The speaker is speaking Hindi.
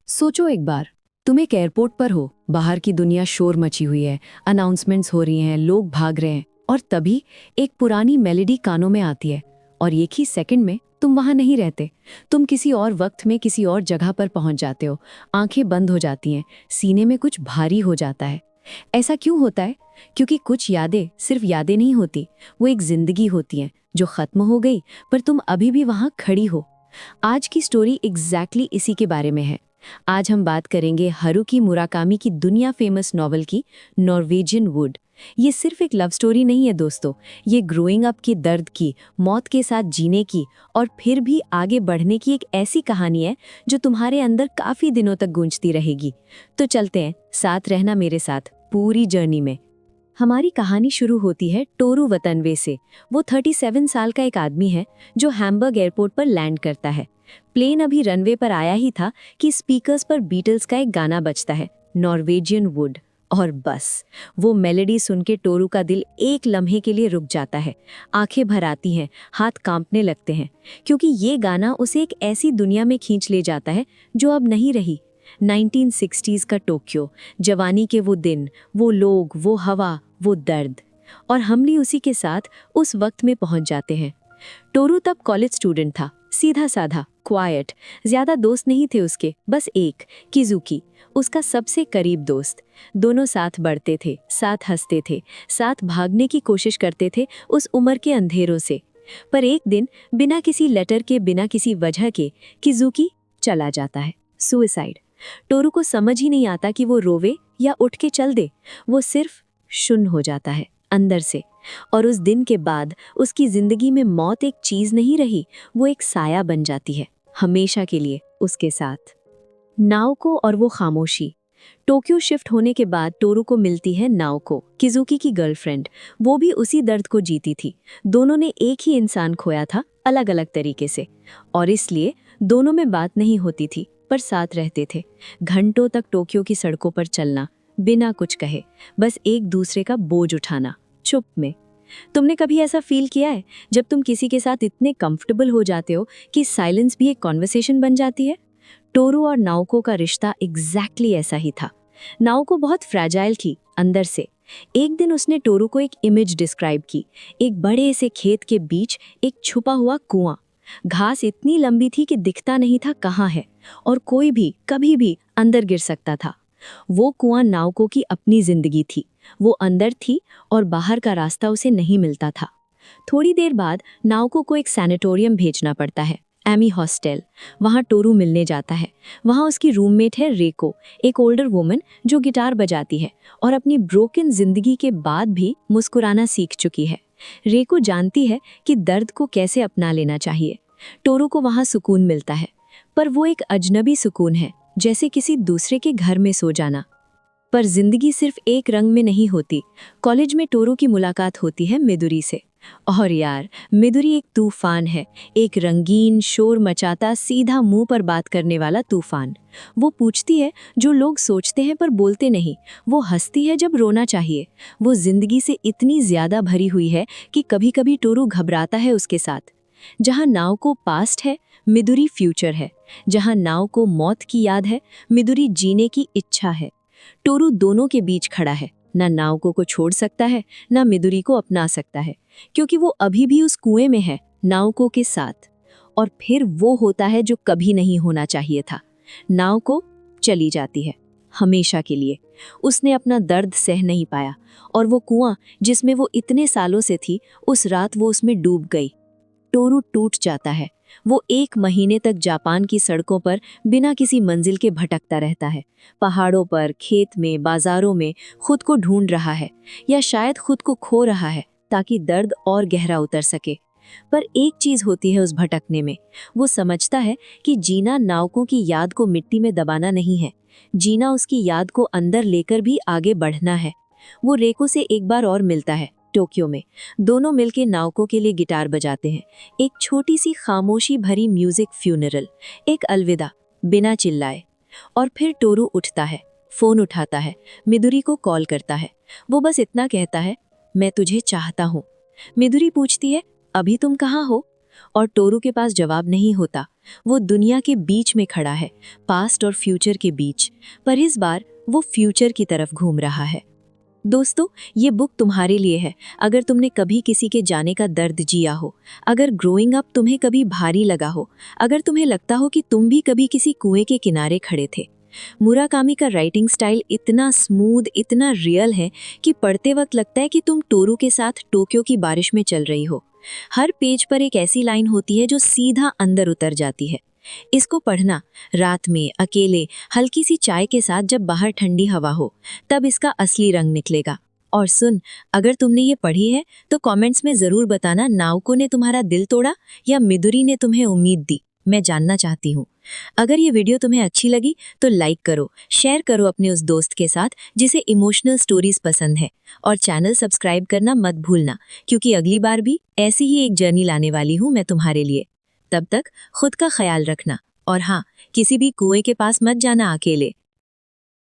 सोचो एक बार, तुम एक एयरपोर्ट पर हो, बाहर की दुनिया शोर मची हुई है, अनाउंसमेंट्स हो रही हैं, लोग भाग रहे हैं, और तभी एक पुरानी मेलोडी कानों में आती है, और एक ही सेकंड में तुम वहां नहीं रहते। तुम किसी और वक्त में किसी और जगह पर पहुंच जाते हो। आंखें बंद हो जाती हैं, सीने में कुछ भारी हो जाता है। ऐसा क्यों होता है? क्योंकि कुछ यादें सिर्फ यादें नहीं होती, वो एक जिंदगी होती हैं जो खत्म हो गई, पर तुम अभी भी वहां खड़ी हो। आज की स्टोरी एग्जैक्टली इसी के बारे में है। आज हम बात करेंगे हारुकी मुराकामी की दुनिया फेमस नॉवल की, नॉर्वेजियन वुड। ये सिर्फ एक लव स्टोरी नहीं है दोस्तों, ये ग्रोइंग अप की दर्द की, मौत के साथ जीने की और फिर भी आगे बढ़ने की एक ऐसी कहानी है जो तुम्हारे अंदर काफी दिनों तक गूंजती रहेगी। तो चलते हैं, साथ रहना मेरे साथ पूरी जर्नी में। हमारी कहानी शुरू होती है टोरू वतनवे से। वो 37 साल का एक आदमी है जो हैम्बर्ग एयरपोर्ट पर लैंड करता है। प्लेन अभी रनवे पर आया ही था कि स्पीकर्स पर बीटल्स का एक गाना बजता है, नॉर्वेजियन वुड। और बस वो मेलोडी सुन के टोरू का दिल एक लम्हे के लिए रुक जाता है। आंखें भर आती हैं, हाथ कांपने लगते हैं, क्योंकि ये गाना उसे एक ऐसी दुनिया में खींच ले जाता है जो अब नहीं रही। 1960s का टोक्यो, जवानी के वो दिन, वो लोग, वो हवा, वो दर्द। और हम भी उसी के साथ उस वक्त में पहुंच जाते हैं। टोरू तब कॉलेज स्टूडेंट था, सीधा साधा, क्वाइट। ज्यादा दोस्त नहीं थे उसके, बस एक, किजुकी, उसका सबसे करीब दोस्त। दोनों साथ बढ़ते थे, साथ हंसते थे, साथ भागने की कोशिश करते थे उस उम्र के अंधेरों से। पर एक दिन बिना किसी लेटर के, बिना किसी वजह के, किजुकी चला जाता है, सुसाइड। टोरू को समझ ही नहीं आता कि वो रोवे या उठ के चल दे। वो सिर्फ शून्य हो जाता है अंदर से। और उस दिन के बाद उसकी जिंदगी में मौत एक चीज नहीं रही, वो एक साया बन जाती है, हमेशा के लिए उसके साथ। नाओको और वो खामोशी। टोक्यो शिफ्ट होने के बाद टोरू को मिलती है नाओको, किजुकी की गर्लफ्रेंड। वो भी उसी दर्द को जीती थी। दोनों ने एक ही इंसान खोया था, अलग अलग तरीके से। और इसलिए दोनों में बात नहीं होती थी, पर साथ रहते थे। घंटों तक टोक्यो की सड़कों पर चलना, बिना कुछ कहे, बस एक दूसरे का बोझ उठाना, चुप में। तुमने कभी ऐसा फील किया है जब तुम किसी के साथ इतने कंफर्टेबल हो जाते हो कि साइलेंस भी एक कॉन्वर्सेशन बन जाती है? टोरू और नाओको का रिश्ता एग्जैक्टली ऐसा ही था। नाओको बहुत फ्रैजाइल थी अंदर से। एक दिन उसने टोरू को एक इमेज डिस्क्राइब की, एक बड़े से खेत के बीच एक छुपा हुआ कुआं। घास इतनी लंबी थी कि दिखता नहीं था कहाँ है, और कोई भी कभी भी अंदर गिर सकता था। वो कुआं नाओको की अपनी जिंदगी थी। वो अंदर थी और बाहर का रास्ता उसे नहीं मिलता था। थोड़ी देर बाद नाओको को एक सैनिटोरियम भेजना पड़ता है, एमी हॉस्टल। वहाँ टोरू मिलने जाता है। वहाँ उसकी रूममेट है रेको, एक ओल्डर वुमन जो गिटार बजाती है और अपनी ब्रोकन जिंदगी के बाद भी मुस्कुराना सीख चुकी है। रेको जानती है कि दर्द को कैसे अपना लेना चाहिए। टोरू को वहाँ सुकून मिलता है, पर वो एक अजनबी सुकून है, जैसे किसी दूसरे के घर में सो जाना। पर जिंदगी सिर्फ एक रंग में नहीं होती। कॉलेज में टोरू की मुलाकात होती है मिदुरी से। और यार, मिदुरी एक तूफान है, एक रंगीन, शोर मचाता, सीधा मुंह पर बात करने वाला तूफान। वो पूछती है जो लोग सोचते हैं पर बोलते नहीं। वो हंसती है जब रोना चाहिए। वो जिंदगी से इतनी ज्यादा भरी हुई है कि कभी कभी टोरू घबराता है उसके साथ। जहाँ नाव को पास्ट है, मिदुरी फ्यूचर है। जहाँ नाव को मौत की याद है, मिदुरी जीने की इच्छा है। टोरू दोनों के बीच खड़ा है, ना नाओको को छोड़ सकता है, ना मिदुरी को अपना सकता है, क्योंकि वो अभी भी उस कुएं में है, नाओको के साथ। और फिर वो होता है जो कभी नहीं होना चाहिए था। नाओको चली जाती है, हमेशा के लिए। उसने अपना दर्द सह नहीं पाया, और वो कुआं जिसमें वो इतने सालों से थी, उस रात वो उसमें डूब गई। टोरू टूट जाता है। वो 1 महीने तक जापान की सड़कों पर बिना किसी मंजिल के भटकता रहता है। पहाड़ों पर, खेत में, बाजारों में खुद को ढूंढ रहा है, या शायद खुद को खो रहा है ताकि दर्द और गहरा उतर सके। पर एक चीज होती है उस भटकने में। वो समझता है कि जीना नावकों की याद को मिट्टी में दबाना नहीं है। जीना उसकी याद को अंदर लेकर भी आगे बढ़ना है। वो रेको से एक बार और मिलता है टोक्यो में। दोनों मिलके नाओको के लिए गिटार बजाते हैं। एक छोटी सी खामोशी भरी म्यूजिक फ्यूनरल, एक अलविदा, बिना चिल्लाए। और फिर टोरू उठता है, फोन उठाता है, मिदुरी को कॉल करता है। वो बस इतना कहता है, मैं तुझे चाहता हूँ। मिदुरी पूछती है, अभी तुम कहाँ हो? और टोरू के पास जवाब नहीं होता। वो दुनिया के बीच में खड़ा है, पास्ट और फ्यूचर के बीच, पर इस बार वो फ्यूचर की तरफ घूम रहा है। दोस्तों, ये बुक तुम्हारे लिए है। अगर तुमने कभी किसी के जाने का दर्द जिया हो, अगर ग्रोइंग अप तुम्हें कभी भारी लगा हो, अगर तुम्हें लगता हो कि तुम भी कभी किसी कुएं के किनारे खड़े थे। मुराकामी का राइटिंग स्टाइल इतना स्मूथ, इतना रियल है कि पढ़ते वक्त लगता है कि तुम टोरू के साथ टोक्यो की बारिश में चल रही हो। हर पेज पर एक ऐसी लाइन होती है जो सीधा अंदर उतर जाती है। इसको पढ़ना रात में अकेले, हल्की सी चाय के साथ, जब बाहर ठंडी हवा हो, तब इसका असली रंग निकलेगा। और सुन, अगर तुमने ये पढ़ी है तो कमेंट्स में जरूर बताना, नाओको ने तुम्हारा दिल तोड़ा या मिदुरी ने तुम्हें उम्मीद दी। मैं जानना चाहती हूँ। अगर ये वीडियो तुम्हें अच्छी लगी तो लाइक करो, शेयर करो अपने उस दोस्त के साथ जिसे इमोशनल स्टोरीज पसंद है, और चैनल सब्सक्राइब करना मत भूलना, क्योंकि अगली बार भी ऐसी ही एक जर्नी लाने वाली हूँ मैं तुम्हारे लिए। तब तक खुद का ख्याल रखना, और हाँ, किसी भी कुएं के पास मत जाना अकेले।